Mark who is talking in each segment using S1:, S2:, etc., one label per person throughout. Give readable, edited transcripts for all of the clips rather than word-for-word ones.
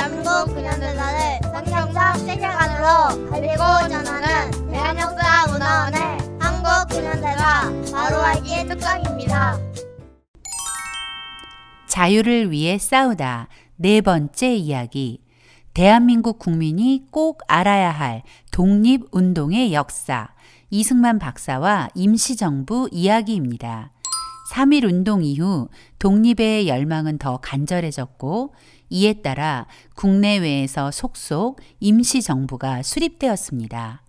S1: 대한민국 근현대사를 성경적 세계관으로 알리고 전하는 대한역사문화원의 한국 근현대사 바로 알기 특강입니다.
S2: 자유를 위해 싸우다. 네 번째 이야기. 대한민국 국민이 꼭 알아야 할 독립운동의 역사. 이승만 박사와 임시정부 이야기입니다. 3.1운동 이후 독립의 열망은 더 간절해졌고 이에 따라 국내외에서 속속 임시정부가 수립되었습니다.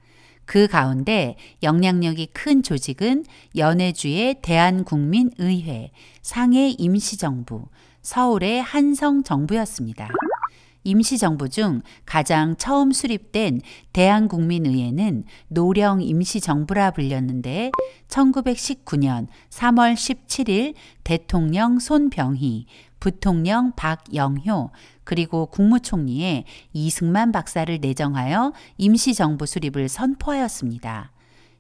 S2: 그 가운데 영향력이 큰 조직은 연해주의 대한국민의회, 상해 임시정부, 서울의 한성정부였습니다. 임시정부 중 가장 처음 수립된 대한국민의회는 노령 임시정부라 불렸는데 1919년 3월 17일 대통령 손병희, 부통령 박영효, 그리고 국무총리에 이승만 박사를 내정하여 임시정부 수립을 선포하였습니다.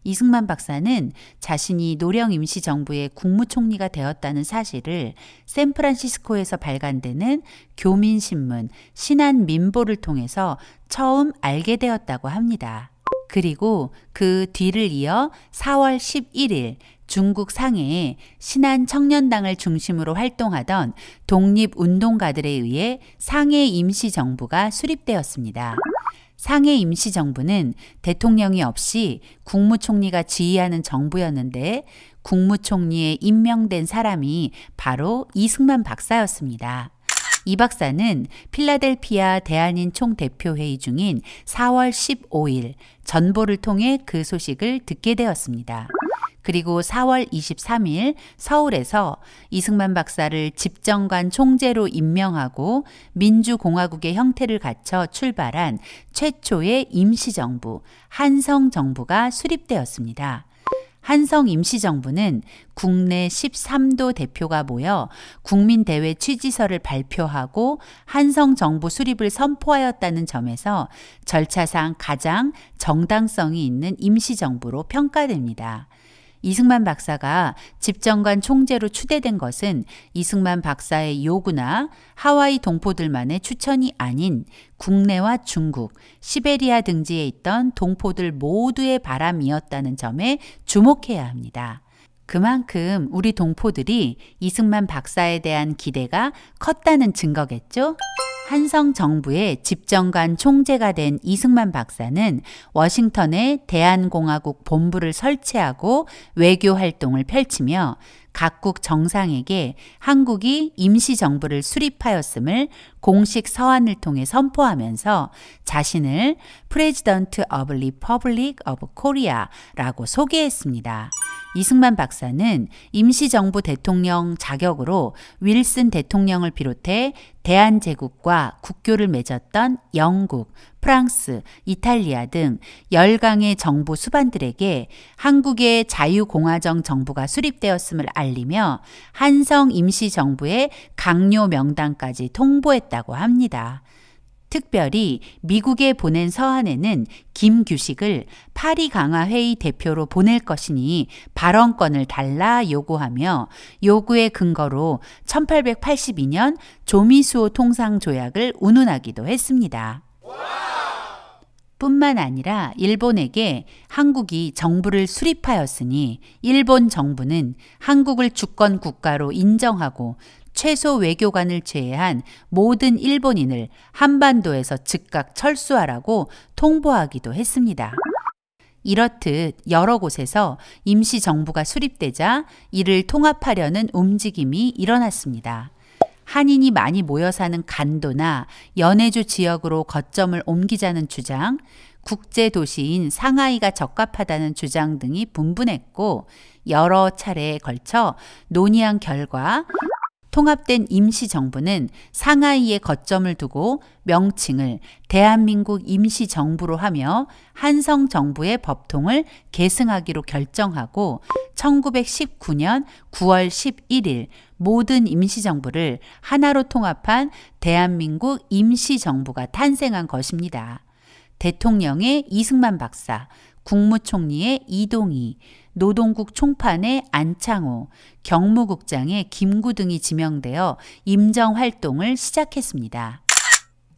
S2: 이승만 박사는 자신이 노령 임시정부의 국무총리가 되었다는 사실을 샌프란시스코에서 발간되는 교민신문 신한민보를 통해서 처음 알게 되었다고 합니다. 그리고 그 뒤를 이어 4월 11일 중국 상해에 신한청년당을 중심으로 활동하던 독립운동가들에 의해 상해 임시정부가 수립되었습니다. 상해 임시정부는 대통령이 없이 국무총리가 지휘하는 정부였는데 국무총리에 임명된 사람이 바로 이승만 박사였습니다. 이 박사는 필라델피아 대한인 총대표회의 중인 4월 15일 전보를 통해 그 소식을 듣게 되었습니다. 그리고 4월 23일 서울에서 이승만 박사를 집정관 총재로 임명하고 민주공화국의 형태를 갖춰 출발한 최초의 임시정부, 한성정부가 수립되었습니다. 한성 임시정부는 국내 13도 대표가 모여 국민대회 취지서를 발표하고 한성정부 수립을 선포하였다는 점에서 절차상 가장 정당성이 있는 임시정부로 평가됩니다. 이승만 박사가 집정관 총재로 추대된 것은 이승만 박사의 요구나 하와이 동포들만의 추천이 아닌 국내와 중국, 시베리아 등지에 있던 동포들 모두의 바람이었다는 점에 주목해야 합니다. 그만큼 우리 동포들이 이승만 박사에 대한 기대가 컸다는 증거겠죠? 한성 정부의 집정관 총재가 된 이승만 박사는 워싱턴에 대한공화국 본부를 설치하고 외교 활동을 펼치며 각국 정상에게 한국이 임시정부를 수립하였음을 공식 서한을 통해 선포하면서 자신을 President of Republic of Korea라고 소개했습니다. 이승만 박사는 임시정부 대통령 자격으로 윌슨 대통령을 비롯해 대한제국과 국교를 맺었던 영국, 프랑스, 이탈리아 등 10강의 정부 수반들에게 한국의 자유공화정 정부가 수립되었음을 알리며 한성 임시정부의 강요 명단까지 통보했다고 합니다. 특별히 미국에 보낸 서한에는 김규식을 파리 강화회의 대표로 보낼 것이니 발언권을 달라 요구하며 요구의 근거로 1882년 조미수호 통상조약을 운운하기도 했습니다. 뿐만 아니라 일본에게 한국이 정부를 수립하였으니 일본 정부는 한국을 주권 국가로 인정하고 최소 외교관을 제외한 모든 일본인을 한반도에서 즉각 철수하라고 통보하기도 했습니다. 이렇듯 여러 곳에서 임시정부가 수립되자 이를 통합하려는 움직임이 일어났습니다. 한인이 많이 모여 사는 간도나 연해주 지역으로 거점을 옮기자는 주장, 국제도시인 상하이가 적합하다는 주장 등이 분분했고 여러 차례에 걸쳐 논의한 결과 통합된 임시정부는 상하이에 거점을 두고 명칭을 대한민국 임시정부로 하며 한성정부의 법통을 계승하기로 결정하고 1919년 9월 11일 모든 임시정부를 하나로 통합한 대한민국 임시정부가 탄생한 것입니다. 대통령의 이승만 박사, 국무총리의 이동희, 노동국 총판의 안창호, 경무국장의 김구 등이 지명되어 임정 활동을 시작했습니다.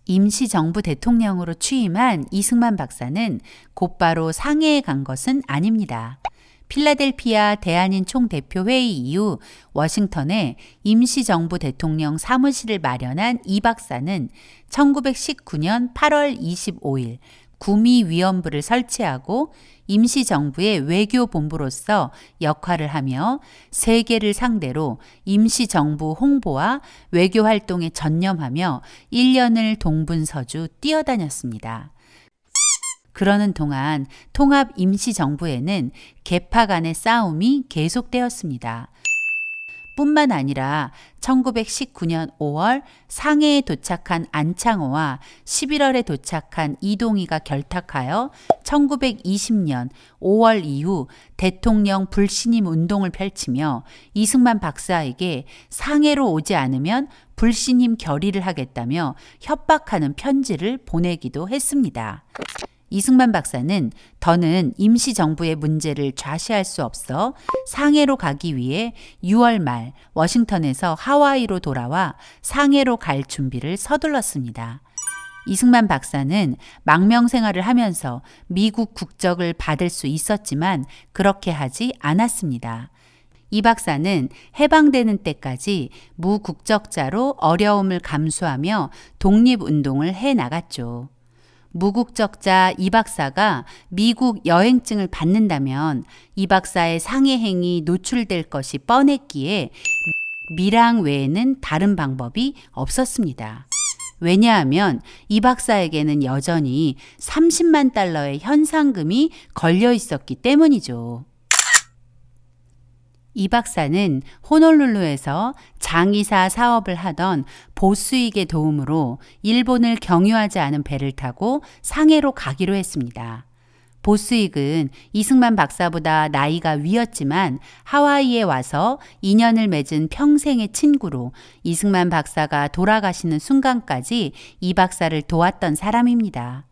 S2: 임시정부 대통령으로 취임한 이승만 박사는 곧바로 상해에 간 것은 아닙니다. 필라델피아 대한인 총대표회의 이후 워싱턴에 임시정부 대통령 사무실을 마련한 이 박사는 1919년 8월 25일 구미위원부를 설치하고 임시정부의 외교본부로서 역할을 하며 세계를 상대로 임시정부 홍보와 외교활동에 전념하며 1년을 동분서주 뛰어다녔습니다. 그러는 동안 통합 임시정부에는 계파 간의 싸움이 계속되었습니다. 뿐만 아니라 1919년 5월 상해에 도착한 안창호와 11월에 도착한 이동희가 결탁하여 1920년 5월 이후 대통령 불신임 운동을 펼치며 이승만 박사에게 상해로 오지 않으면 불신임 결의를 하겠다며 협박하는 편지를 보내기도 했습니다. 이승만 박사는 더는 임시정부의 문제를 좌시할 수 없어 상해로 가기 위해 6월 말 워싱턴에서 하와이로 돌아와 상해로 갈 준비를 서둘렀습니다. 이승만 박사는 망명 생활을 하면서 미국 국적을 받을 수 있었지만 그렇게 하지 않았습니다. 이 박사는 해방되는 때까지 무국적자로 어려움을 감수하며 독립운동을 해나갔죠. 무국적자 이 박사가 미국 여행증을 받는다면 이 박사의 상해 행위 노출될 것이 뻔했기에 밀항 외에는 다른 방법이 없었습니다. 왜냐하면 이 박사에게는 여전히 30만 달러의 현상금이 걸려 있었기 때문이죠. 이 박사는 호놀룰루에서 장의사 사업을 하던 보스익의 도움으로 일본을 경유하지 않은 배를 타고 상해로 가기로 했습니다. 보스익은 이승만 박사보다 나이가 위였지만 하와이에 와서 인연을 맺은 평생의 친구로 이승만 박사가 돌아가시는 순간까지 이 박사를 도왔던 사람입니다.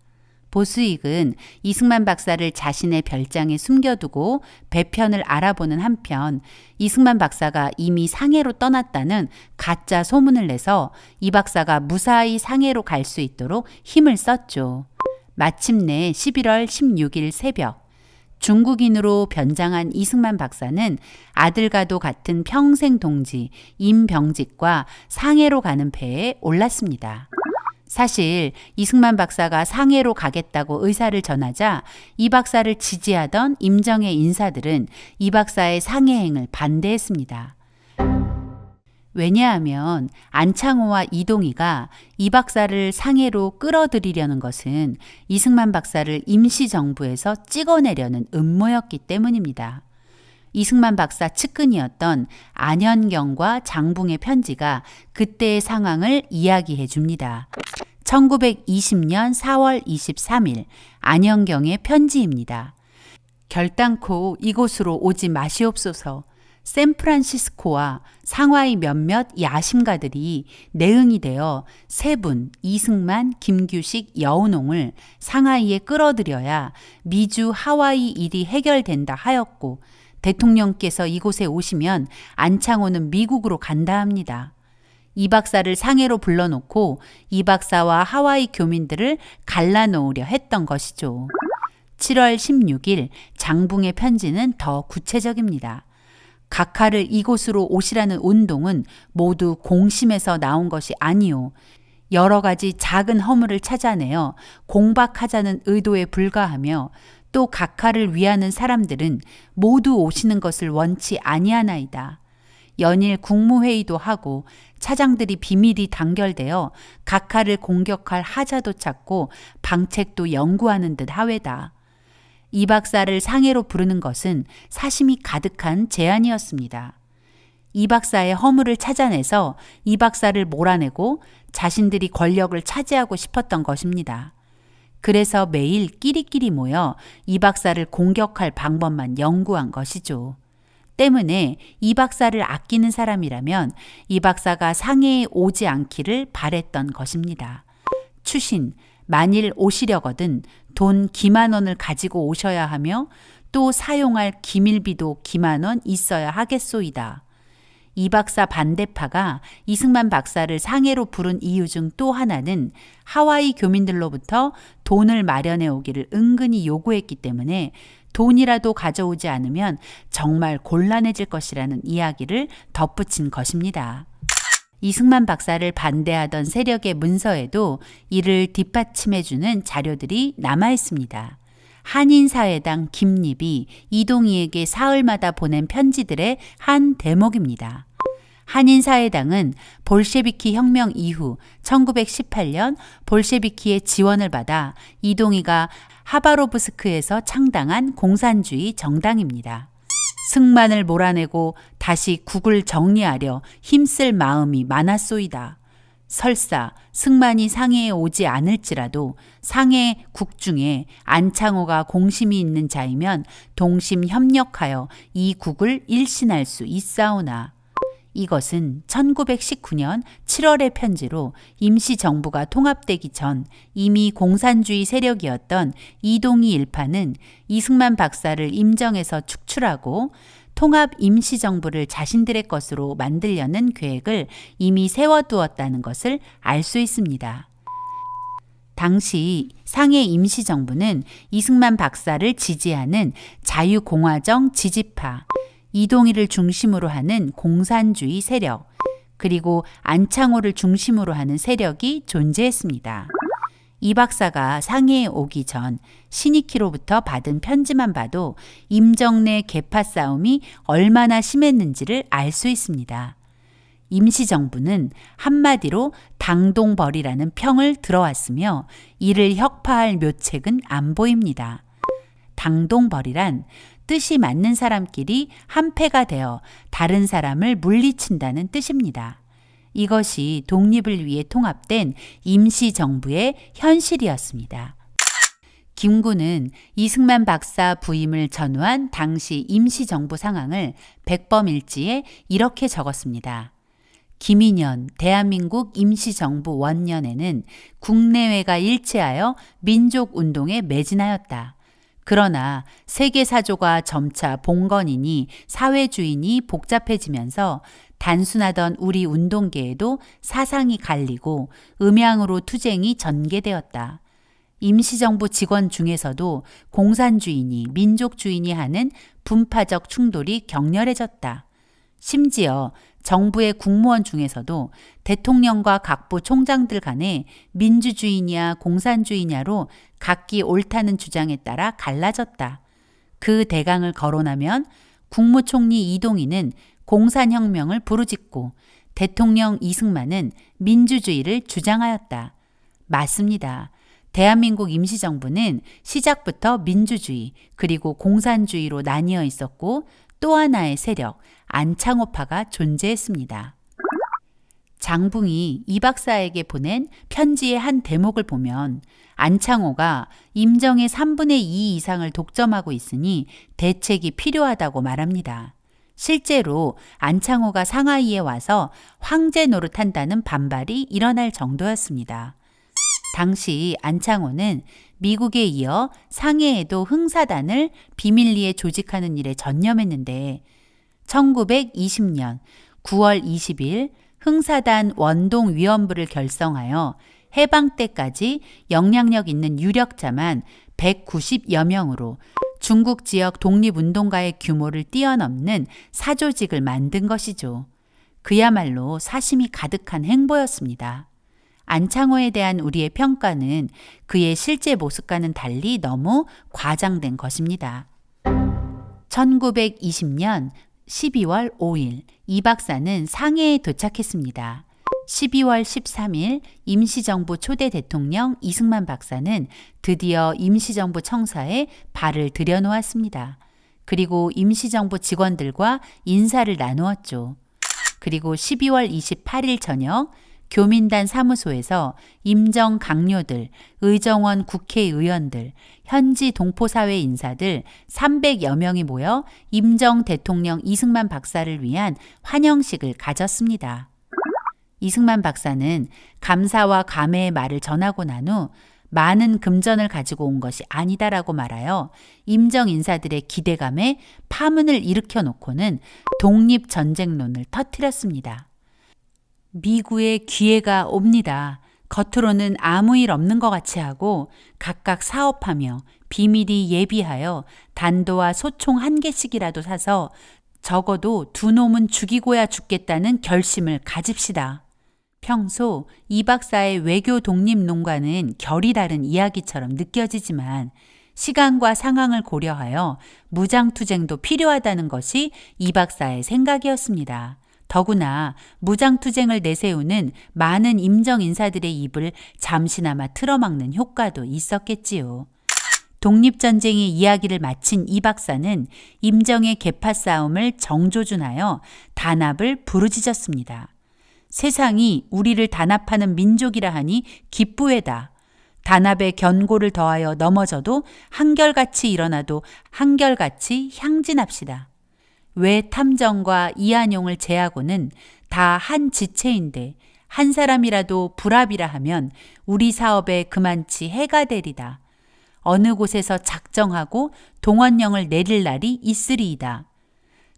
S2: 보스익은 이승만 박사를 자신의 별장에 숨겨두고 배편을 알아보는 한편 이승만 박사가 이미 상해로 떠났다는 가짜 소문을 내서 이 박사가 무사히 상해로 갈 수 있도록 힘을 썼죠. 마침내 11월 16일 새벽 중국인으로 변장한 이승만 박사는 아들과도 같은 평생 동지 임병직과 상해로 가는 배에 올랐습니다. 사실 이승만 박사가 상해로 가겠다고 의사를 전하자 이 박사를 지지하던 임정의 인사들은 이 박사의 상해행을 반대했습니다. 왜냐하면 안창호와 이동희가 이 박사를 상해로 끌어들이려는 것은 이승만 박사를 임시정부에서 찍어내려는 음모였기 때문입니다. 이승만 박사 측근이었던 안현경과 장붕의 편지가 그때의 상황을 이야기해 줍니다. 1920년 4월 23일 안현경의 편지입니다. 결단코 이곳으로 오지 마시옵소서. 샌프란시스코와 상하이 몇몇 야심가들이 내응이 되어 세분, 이승만, 김규식, 여운홍을 상하이에 끌어들여야 미주 하와이 일이 해결된다 하였고 대통령께서 이곳에 오시면 안창호는 미국으로 간다 합니다. 이 박사를 상해로 불러놓고 이 박사와 하와이 교민들을 갈라놓으려 했던 것이죠. 7월 16일 장붕의 편지는 더 구체적입니다. 각하를 이곳으로 오시라는 운동은 모두 공심에서 나온 것이 아니오. 여러 가지 작은 허물을 찾아내어 공박하자는 의도에 불과하며 또 각하를 위하는 사람들은 모두 오시는 것을 원치 아니하나이다. 연일 국무회의도 하고 차장들이 비밀이 단결되어 각하를 공격할 하자도 찾고 방책도 연구하는 듯 하외다. 이 박사를 상해로 부르는 것은 사심이 가득한 제안이었습니다. 이 박사의 허물을 찾아내서 이 박사를 몰아내고 자신들이 권력을 차지하고 싶었던 것입니다. 그래서 매일 끼리끼리 모여 이 박사를 공격할 방법만 연구한 것이죠. 때문에 이 박사를 아끼는 사람이라면 이 박사가 상해에 오지 않기를 바랬던 것입니다. 추신, 만일 오시려거든 돈 기만 원을 가지고 오셔야 하며 또 사용할 기밀비도 기만 원 있어야 하겠소이다. 이 박사 반대파가 이승만 박사를 상해로 부른 이유 중 또 하나는 하와이 교민들로부터 돈을 마련해 오기를 은근히 요구했기 때문에 돈이라도 가져오지 않으면 정말 곤란해질 것이라는 이야기를 덧붙인 것입니다. 이승만 박사를 반대하던 세력의 문서에도 이를 뒷받침해주는 자료들이 남아있습니다. 한인사회당 김립이 이동희에게 사흘마다 보낸 편지들의 한 대목입니다. 한인사회당은 볼셰비키 혁명 이후 1918년 볼셰비키의 지원을 받아 이동희가 하바로브스크에서 창당한 공산주의 정당입니다. 승만을 몰아내고 다시 국을 정리하려 힘쓸 마음이 많았소이다. 설사 승만이 상해에 오지 않을지라도 상해 국 중에 안창호가 공심이 있는 자이면 동심 협력하여 이 국을 일신할 수 있사오나. 이것은 1919년 7월의 편지로 임시정부가 통합되기 전 이미 공산주의 세력이었던 이동희 일파는 이승만 박사를 임정에서 축출하고 통합 임시정부를 자신들의 것으로 만들려는 계획을 이미 세워두었다는 것을 알 수 있습니다. 당시 상해 임시정부는 이승만 박사를 지지하는 자유공화정 지지파, 이동희를 중심으로 하는 공산주의 세력, 그리고 안창호를 중심으로 하는 세력이 존재했습니다. 이 박사가 상해에 오기 전 신익희로부터 받은 편지만 봐도 임정 내 계파 싸움이 얼마나 심했는지를 알 수 있습니다. 임시정부는 한마디로 당동벌이라는 평을 들어왔으며 이를 혁파할 묘책은 안 보입니다. 당동벌이란 뜻이 맞는 사람끼리 한패가 되어 다른 사람을 물리친다는 뜻입니다. 이것이 독립을 위해 통합된 임시정부의 현실이었습니다. 김구는 이승만 박사 부임을 전후한 당시 임시정부 상황을 백범일지에 이렇게 적었습니다. 김인현 대한민국 임시정부 원년에는 국내외가 일치하여 민족운동에 매진하였다. 그러나 세계사조가 점차 봉건이니 사회주의니 복잡해지면서 단순하던 우리 운동계에도 사상이 갈리고 음양으로 투쟁이 전개되었다. 임시정부 직원 중에서도 공산주의니 민족주의니 하는 분파적 충돌이 격렬해졌다. 심지어 정부의 국무원 중에서도 대통령과 각부 총장들 간에 민주주의냐 공산주의냐로 각기 옳다는 주장에 따라 갈라졌다. 그 대강을 거론하면 국무총리 이동희는 공산혁명을 부르짖고 대통령 이승만은 민주주의를 주장하였다. 맞습니다. 대한민국 임시정부는 시작부터 민주주의 그리고 공산주의로 나뉘어 있었고 또 하나의 세력, 안창호파가 존재했습니다. 장붕이 이 박사에게 보낸 편지의 한 대목을 보면 안창호가 임정의 3분의 2 이상을 독점하고 있으니 대책이 필요하다고 말합니다. 실제로 안창호가 상하이에 와서 황제 노릇한다는 반발이 일어날 정도였습니다. 당시 안창호는 미국에 이어 상해에도 흥사단을 비밀리에 조직하는 일에 전념했는데 1920년 9월 20일 흥사단 원동위원부를 결성하여 해방 때까지 영향력 있는 유력자만 190여 명으로 중국 지역 독립운동가의 규모를 뛰어넘는 사조직을 만든 것이죠. 그야말로 사심이 가득한 행보였습니다. 안창호에 대한 우리의 평가는 그의 실제 모습과는 달리 너무 과장된 것입니다. 1920년 12월 5일 이 박사는 상해에 도착했습니다. 12월 13일 임시정부 초대 대통령 이승만 박사는 드디어 임시정부 청사에 발을 들여놓았습니다. 그리고 임시정부 직원들과 인사를 나누었죠. 그리고 12월 28일 저녁 교민단 사무소에서 임정 강요들, 의정원 국회의원들, 현지 동포사회 인사들 300여 명이 모여 임정 대통령 이승만 박사를 위한 환영식을 가졌습니다. 이승만 박사는 감사와 감회의 말을 전하고 난 후 많은 금전을 가지고 온 것이 아니다라고 말하여 임정 인사들의 기대감에 파문을 일으켜 놓고는 독립전쟁론을 터뜨렸습니다. 미구의 기회가 옵니다. 겉으로는 아무 일 없는 것 같이 하고 각각 사업하며 비밀이 예비하여 단도와 소총 1개씩이라도 사서 적어도 두 놈은 죽이고야 죽겠다는 결심을 가집시다. 평소 이 박사의 외교 독립론과는 결이 다른 이야기처럼 느껴지지만 시간과 상황을 고려하여 무장투쟁도 필요하다는 것이 이 박사의 생각이었습니다. 더구나 무장투쟁을 내세우는 많은 임정 인사들의 입을 잠시나마 틀어막는 효과도 있었겠지요. 독립전쟁의 이야기를 마친 이 박사는 임정의 계파 싸움을 정조준하여 단합을 부르짖었습니다. 세상이 우리를 단합하는 민족이라 하니 기쁘외다. 단합에 견고를 더하여 넘어져도 한결같이 일어나도 한결같이 향진합시다. 왜 탐정과 이한용을 제하고는 다 한 지체인데 한 사람이라도 불합이라 하면 우리 사업에 그만치 해가 되리다. 어느 곳에서 작정하고 동원령을 내릴 날이 있으리이다.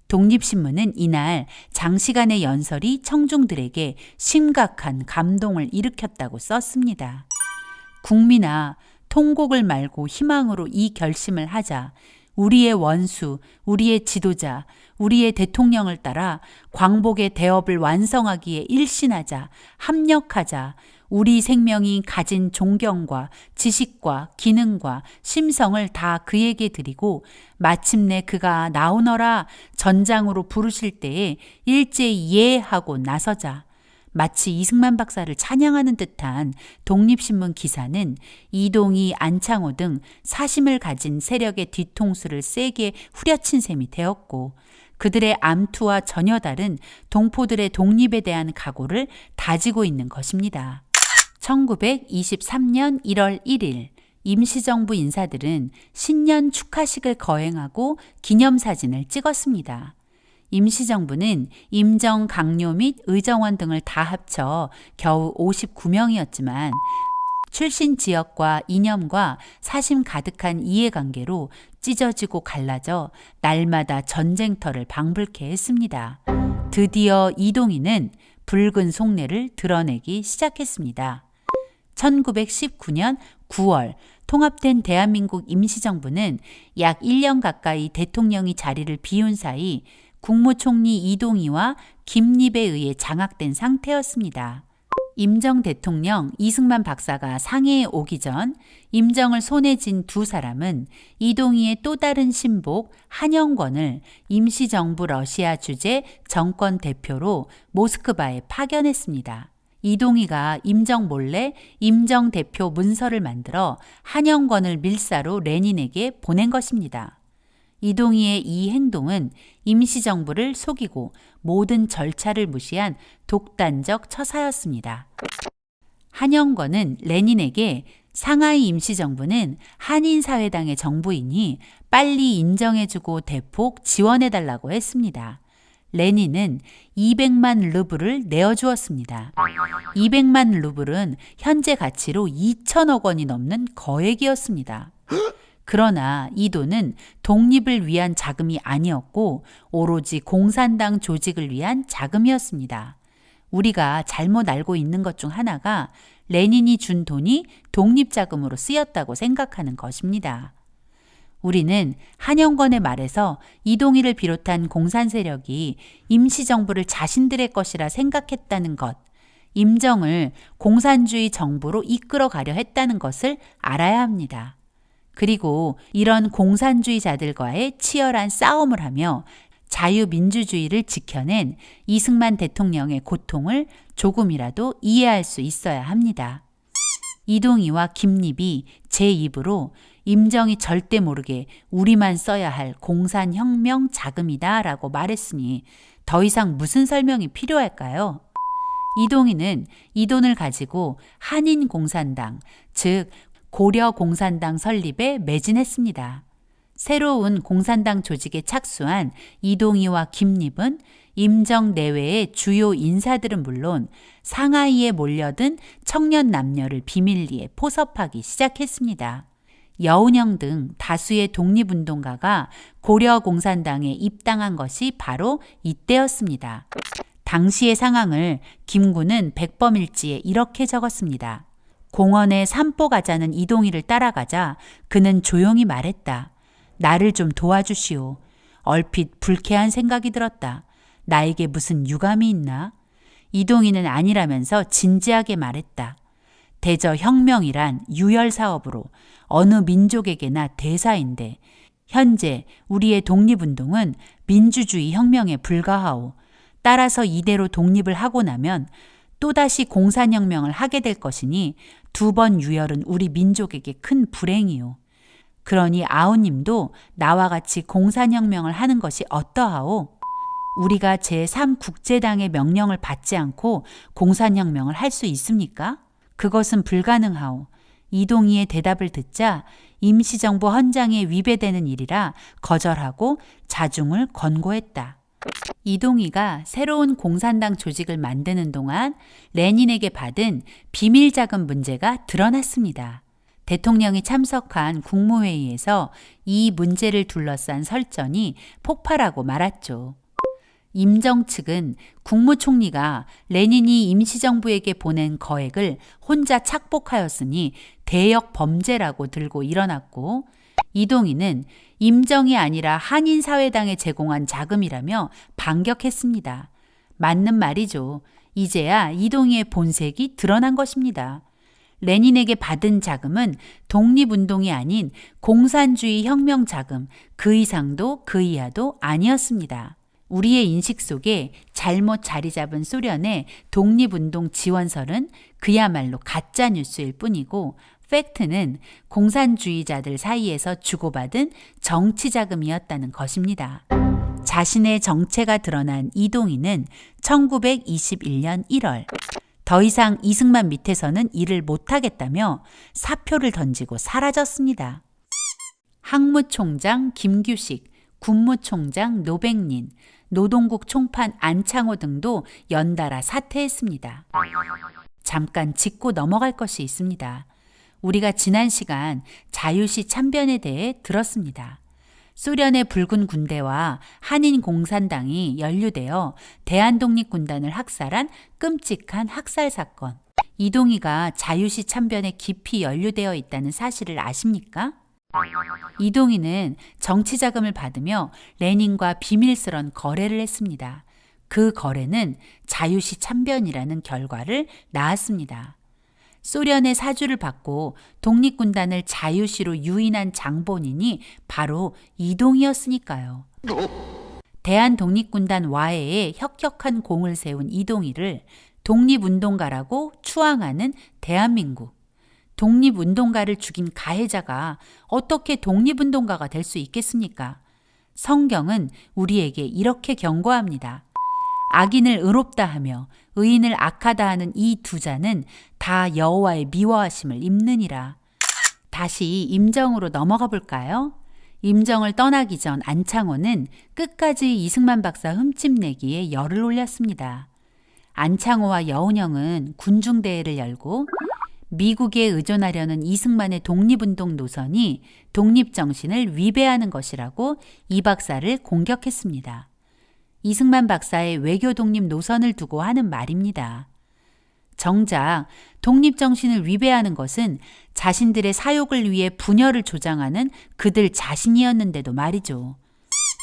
S2: 독립신문은 이날 장시간의 연설이 청중들에게 심각한 감동을 일으켰다고 썼습니다. 국민아, 통곡을 말고 희망으로 이 결심을 하자. 우리의 원수, 우리의 지도자, 우리의 대통령을 따라 광복의 대업을 완성하기에 일신하자, 합력하자. 우리 생명이 가진 존경과 지식과 기능과 심성을 다 그에게 드리고 마침내 그가 나오너라 전장으로 부르실 때에 일제히 예하고 나서자. 마치 이승만 박사를 찬양하는 듯한 독립신문 기사는 이동희, 안창호 등 사심을 가진 세력의 뒤통수를 세게 후려친 셈이 되었고 그들의 암투와 전혀 다른 동포들의 독립에 대한 각오를 다지고 있는 것입니다. 1923년 1월 1일 임시정부 인사들은 신년 축하식을 거행하고 기념사진을 찍었습니다. 임시정부는 임정, 강요 및 의정원 등을 다 합쳐 겨우 59명이었지만 출신 지역과 이념과 사심 가득한 이해관계로 찢어지고 갈라져 날마다 전쟁터를 방불케 했습니다. 드디어 이동희는 붉은 속내를 드러내기 시작했습니다. 1919년 9월 통합된 대한민국 임시정부는 약 1년 가까이 대통령이 자리를 비운 사이 국무총리 이동희와 김립에 의해 장악된 상태였습니다. 임정 대통령 이승만 박사가 상해에 오기 전 임정을 손에 쥔 두 사람은 이동희의 또 다른 신복 한영권을 임시정부 러시아 주재 정권 대표로 모스크바에 파견했습니다. 이동희가 임정 몰래 임정 대표 문서를 만들어 한영권을 밀사로 레닌에게 보낸 것입니다. 이동희의 이 행동은 임시정부를 속이고 모든 절차를 무시한 독단적 처사였습니다. 한영권은 레닌에게 상하이 임시정부는 한인사회당의 정부이니 빨리 인정해주고 대폭 지원해달라고 했습니다. 레닌은 200만 루블을 내어주었습니다. 200만 루블은 현재 가치로 2천억 원이 넘는 거액이었습니다. 그러나 이 돈은 독립을 위한 자금이 아니었고 오로지 공산당 조직을 위한 자금이었습니다. 우리가 잘못 알고 있는 것 중 하나가 레닌이 준 돈이 독립자금으로 쓰였다고 생각하는 것입니다. 우리는 한영권의 말에서 이동희를 비롯한 공산 세력이 임시정부를 자신들의 것이라 생각했다는 것, 임정을 공산주의 정부로 이끌어가려 했다는 것을 알아야 합니다. 그리고 이런 공산주의자들과의 치열한 싸움을 하며 자유민주주의를 지켜낸 이승만 대통령의 고통을 조금이라도 이해할 수 있어야 합니다. 이동희와 김립이 제 입으로 임정이 절대 모르게 우리만 써야 할 공산혁명 자금이다 라고 말했으니 더 이상 무슨 설명이 필요할까요? 이동희는 이 돈을 가지고 한인공산당, 즉 고려공산당 설립에 매진했습니다. 새로운 공산당 조직에 착수한 이동희와 김립은 임정 내외의 주요 인사들은 물론 상하이에 몰려든 청년 남녀를 비밀리에 포섭하기 시작했습니다. 여운형 등 다수의 독립운동가가 고려공산당에 입당한 것이 바로 이때였습니다. 당시의 상황을 김구는 백범일지에 이렇게 적었습니다. 공원에 산보 가자는 이동희를 따라가자 그는 조용히 말했다. 나를 좀 도와주시오. 얼핏 불쾌한 생각이 들었다. 나에게 무슨 유감이 있나? 이동희는 아니라면서 진지하게 말했다. 대저 혁명이란 유혈 사업으로 어느 민족에게나 대사인데 현재 우리의 독립운동은 민주주의 혁명에 불과하오. 따라서 이대로 독립을 하고 나면 또다시 공산혁명을 하게 될 것이니 2번 유혈은 우리 민족에게 큰 불행이오. 그러니 아우님도 나와 같이 공산혁명을 하는 것이 어떠하오? 우리가 제3국제당의 명령을 받지 않고 공산혁명을 할 수 있습니까? 그것은 불가능하오. 이동희의 대답을 듣자 임시정부 헌장에 위배되는 일이라 거절하고 자중을 권고했다. 이동희가 새로운 공산당 조직을 만드는 동안 레닌에게 받은 비밀 자금 문제가 드러났습니다. 대통령이 참석한 국무회의에서 이 문제를 둘러싼 설전이 폭발하고 말았죠. 임정 측은 국무총리가 레닌이 임시정부에게 보낸 거액을 혼자 착복하였으니 대역 범죄라고 들고 일어났고, 이동희는 임정이 아니라 한인사회당에 제공한 자금이라며 반격했습니다. 맞는 말이죠. 이제야 이동희의 본색이 드러난 것입니다. 레닌에게 받은 자금은 독립운동이 아닌 공산주의 혁명 자금, 그 이상도 그 이하도 아니었습니다. 우리의 인식 속에 잘못 자리 잡은 소련의 독립운동 지원설은 그야말로 가짜 뉴스일 뿐이고, 팩트는 공산주의자들 사이에서 주고받은 정치 자금이었다는 것입니다. 자신의 정체가 드러난 이동희는 1921년 1월 더 이상 이승만 밑에서는 일을 못하겠다며 사표를 던지고 사라졌습니다. 항무총장 김규식, 군무총장 노백린, 노동국 총판 안창호 등도 연달아 사퇴했습니다. 잠깐 짚고 넘어갈 것이 있습니다. 우리가 지난 시간 자유시 참변에 대해 들었습니다. 소련의 붉은 군대와 한인 공산당이 연루되어 대한독립군단을 학살한 끔찍한 학살 사건. 이동희가 자유시 참변에 깊이 연루되어 있다는 사실을 아십니까? 이동희는 정치자금을 받으며 레닌과 비밀스런 거래를 했습니다. 그 거래는 자유시 참변이라는 결과를 낳았습니다. 소련의 사주를 받고 독립군단을 자유시로 유인한 장본인이 바로 이동희였으니까요. 대한독립군단 와해에 혁혁한 공을 세운 이동희를 독립운동가라고 추앙하는 대한민국. 독립운동가를 죽인 가해자가 어떻게 독립운동가가 될 수 있겠습니까? 성경은 우리에게 이렇게 경고합니다. 악인을 의롭다 하며 의인을 악하다 하는 이 두 자는 다 여호와의 미워하심을 입느니라. 다시 임정으로 넘어가 볼까요? 임정을 떠나기 전 안창호는 끝까지 이승만 박사 흠집내기에 열을 올렸습니다. 안창호와 여운형은 군중대회를 열고 미국에 의존하려는 이승만의 독립운동 노선이 독립정신을 위배하는 것이라고 이 박사를 공격했습니다. 이승만 박사의 외교 독립 노선을 두고 하는 말입니다. 정작 독립정신을 위배하는 것은 자신들의 사욕을 위해 분열을 조장하는 그들 자신이었는데도 말이죠.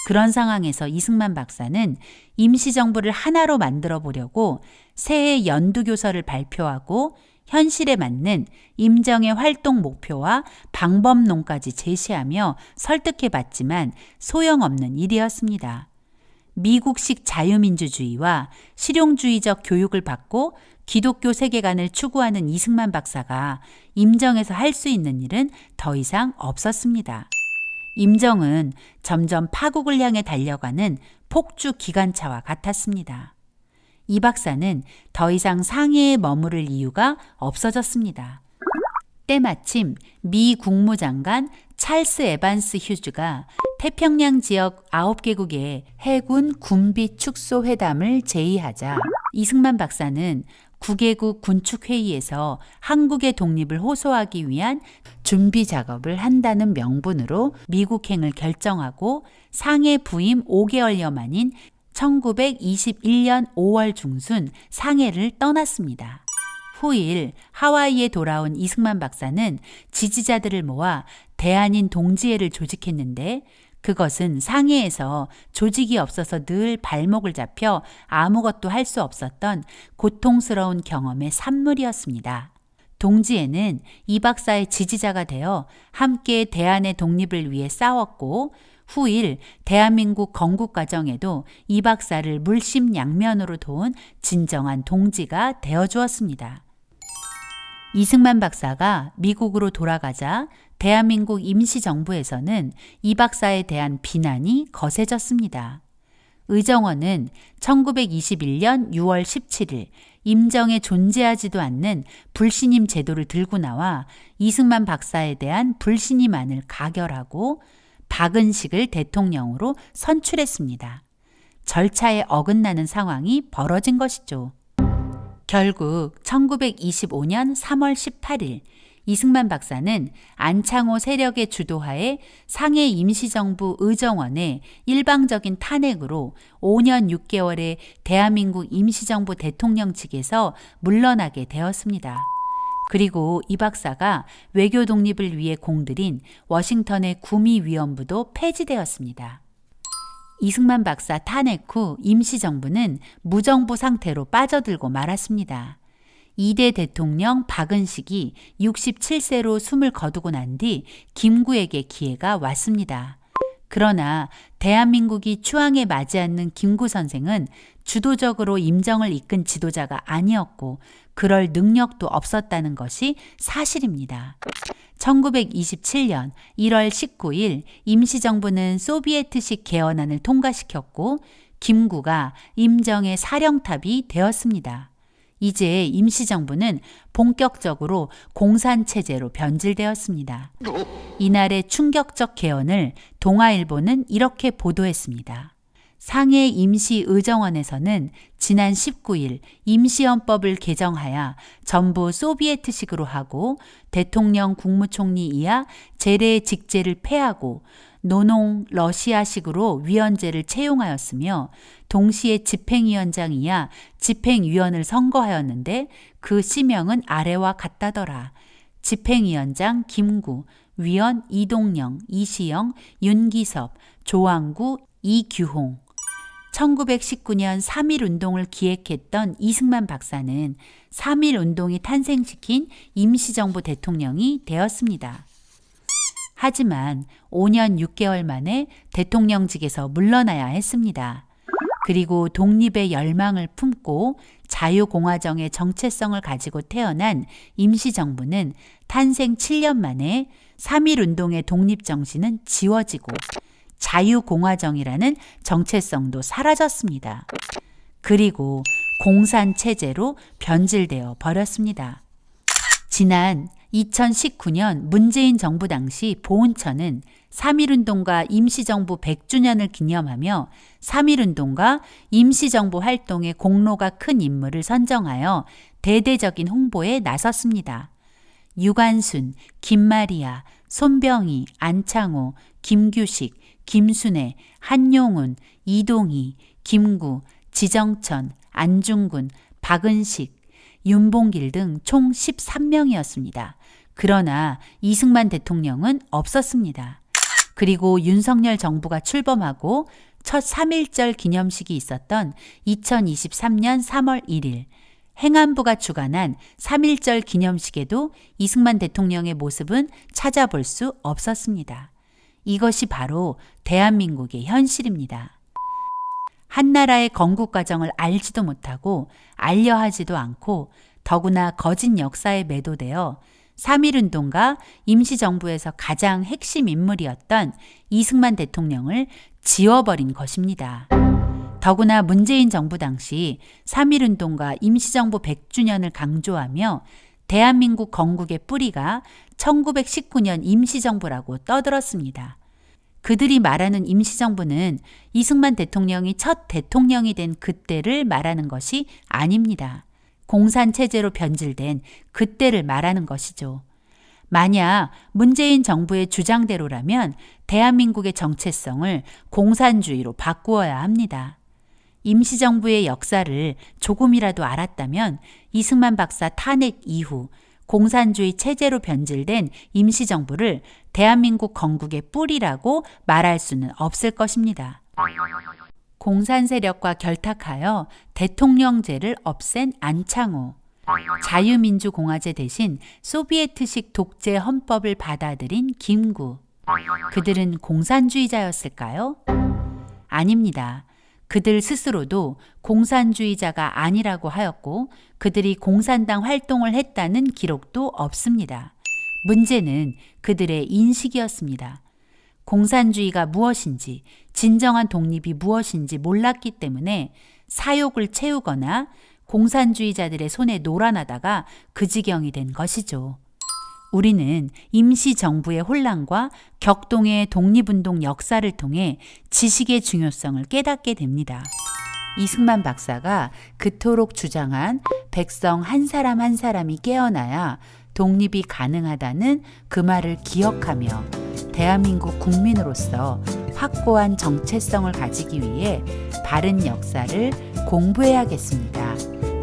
S2: 그런 상황에서 이승만 박사는 임시정부를 하나로 만들어 보려고 새해 연두교서를 발표하고 현실에 맞는 임정의 활동 목표와 방법론까지 제시하며 설득해봤지만 소용없는 일이었습니다. 미국식 자유민주주의와 실용주의적 교육을 받고 기독교 세계관을 추구하는 이승만 박사가 임정에서 할 수 있는 일은 더 이상 없었습니다. 임정은 점점 파국을 향해 달려가는 폭주 기관차와 같았습니다. 이 박사는 더 이상 상해에 머무를 이유가 없어졌습니다. 때마침 미 국무장관 찰스 에반스 휴즈가 태평양 지역 9개국의 해군 군비 축소 회담을 제의하자 이승만 박사는 9개국 군축회의에서 한국의 독립을 호소하기 위한 준비 작업을 한다는 명분으로 미국행을 결정하고 상해 부임 5개월여 만인 1921년 5월 중순 상해를 떠났습니다. 후일 하와이에 돌아온 이승만 박사는 지지자들을 모아 대한인 동지회를 조직했는데 그것은 상해에서 조직이 없어서 늘 발목을 잡혀 아무것도 할 수 없었던 고통스러운 경험의 산물이었습니다. 동지회는 이 박사의 지지자가 되어 함께 대한의 독립을 위해 싸웠고 후일 대한민국 건국 과정에도 이 박사를 물심양면으로 도운 진정한 동지가 되어주었습니다. 이승만 박사가 미국으로 돌아가자 대한민국 임시정부에서는 이 박사에 대한 비난이 거세졌습니다. 의정원은 1921년 6월 17일 임정에 존재하지도 않는 불신임 제도를 들고 나와 이승만 박사에 대한 불신임안을 가결하고 박은식을 대통령으로 선출했습니다. 절차에 어긋나는 상황이 벌어진 것이죠. 결국 1925년 3월 18일 이승만 박사는 안창호 세력의 주도하에 상해 임시정부 의정원의 일방적인 탄핵으로 5년 6개월의 대한민국 임시정부 대통령 측에서 물러나게 되었습니다. 그리고 이 박사가 외교 독립을 위해 공들인 워싱턴의 구미위원부도 폐지되었습니다. 이승만 박사 탄핵 후 임시정부는 무정부 상태로 빠져들고 말았습니다. 2대 대통령 박은식이 67세로 숨을 거두고 난 뒤 김구에게 기회가 왔습니다. 그러나 대한민국이 추앙에 맞지 않는 김구 선생은 주도적으로 임정을 이끈 지도자가 아니었고 그럴 능력도 없었다는 것이 사실입니다. 1927년 1월 19일 임시정부는 소비에트식 개헌안을 통과시켰고 김구가 임정의 사령탑이 되었습니다. 이제 임시정부는 본격적으로 공산체제로 변질되었습니다. 이날의 충격적 개헌을 동아일보는 이렇게 보도했습니다. 상해 임시의정원에서는 지난 19일 임시헌법을 개정하여 전부 소비에트식으로 하고 대통령 국무총리 이하 재래 직제를 폐하고 노농 러시아식으로 위원제를 채용하였으며 동시에 집행위원장 이하 집행위원을 선거하였는데 그 시명은 아래와 같다더라. 집행위원장 김구, 위원 이동영, 이시영, 윤기섭, 조항구, 이규홍. 1919년 3.1운동을 기획했던 이승만 박사는 3.1운동이 탄생시킨 임시정부 대통령이 되었습니다. 하지만 5년 6개월 만에 대통령직에서 물러나야 했습니다. 그리고 독립의 열망을 품고 자유공화정의 정체성을 가지고 태어난 임시정부는 탄생 7년 만에 3.1운동의 독립정신은 지워지고 자유공화정이라는 정체성도 사라졌습니다. 그리고 공산체제로 변질되어 버렸습니다. 지난 2019년 문재인 정부 당시 보훈처는 3.1운동과 임시정부 100주년을 기념하며 3.1운동과 임시정부 활동에 공로가 큰 인물을 선정하여 대대적인 홍보에 나섰습니다. 유관순, 김마리아, 손병희, 안창호, 김규식, 김순애, 한용운, 이동희, 김구, 지정천, 안중근, 박은식, 윤봉길 등 총 13명이었습니다. 그러나 이승만 대통령은 없었습니다. 그리고 윤석열 정부가 출범하고 첫 3.1절 기념식이 있었던 2023년 3월 1일 행안부가 주관한 3.1절 기념식에도 이승만 대통령의 모습은 찾아볼 수 없었습니다. 이것이 바로 대한민국의 현실입니다. 한나라의 건국 과정을 알지도 못하고 알려하지도 않고 더구나 거짓 역사에 매도되어 3.1운동과 임시정부에서 가장 핵심 인물이었던 이승만 대통령을 지워버린 것입니다. 더구나 문재인 정부 당시 3.1운동과 임시정부 100주년을 강조하며 대한민국 건국의 뿌리가 1919년 임시정부라고 떠들었습니다. 그들이 말하는 임시정부는 이승만 대통령이 첫 대통령이 된 그때를 말하는 것이 아닙니다. 공산체제로 변질된 그때를 말하는 것이죠. 만약 문재인 정부의 주장대로라면 대한민국의 정체성을 공산주의로 바꾸어야 합니다. 임시정부의 역사를 조금이라도 알았다면 이승만 박사 탄핵 이후 공산주의 체제로 변질된 임시정부를 대한민국 건국의 뿌리라고 말할 수는 없을 것입니다. 공산 세력과 결탁하여 대통령제를 없앤 안창호, 자유민주공화제 대신 소비에트식 독재 헌법을 받아들인 김구. 그들은 공산주의자였을까요? 아닙니다. 그들 스스로도 공산주의자가 아니라고 하였고 그들이 공산당 활동을 했다는 기록도 없습니다. 문제는 그들의 인식이었습니다. 공산주의가 무엇인지, 진정한 독립이 무엇인지 몰랐기 때문에 사욕을 채우거나 공산주의자들의 손에 놀아나다가 그 지경이 된 것이죠. 우리는 임시정부의 혼란과 격동의 독립운동 역사를 통해 지식의 중요성을 깨닫게 됩니다. 이승만 박사가 그토록 주장한 백성 한 사람 한 사람이 깨어나야 독립이 가능하다는 그 말을 기억하며 대한민국 국민으로서 확고한 정체성을 가지기 위해 바른 역사를 공부해야겠습니다.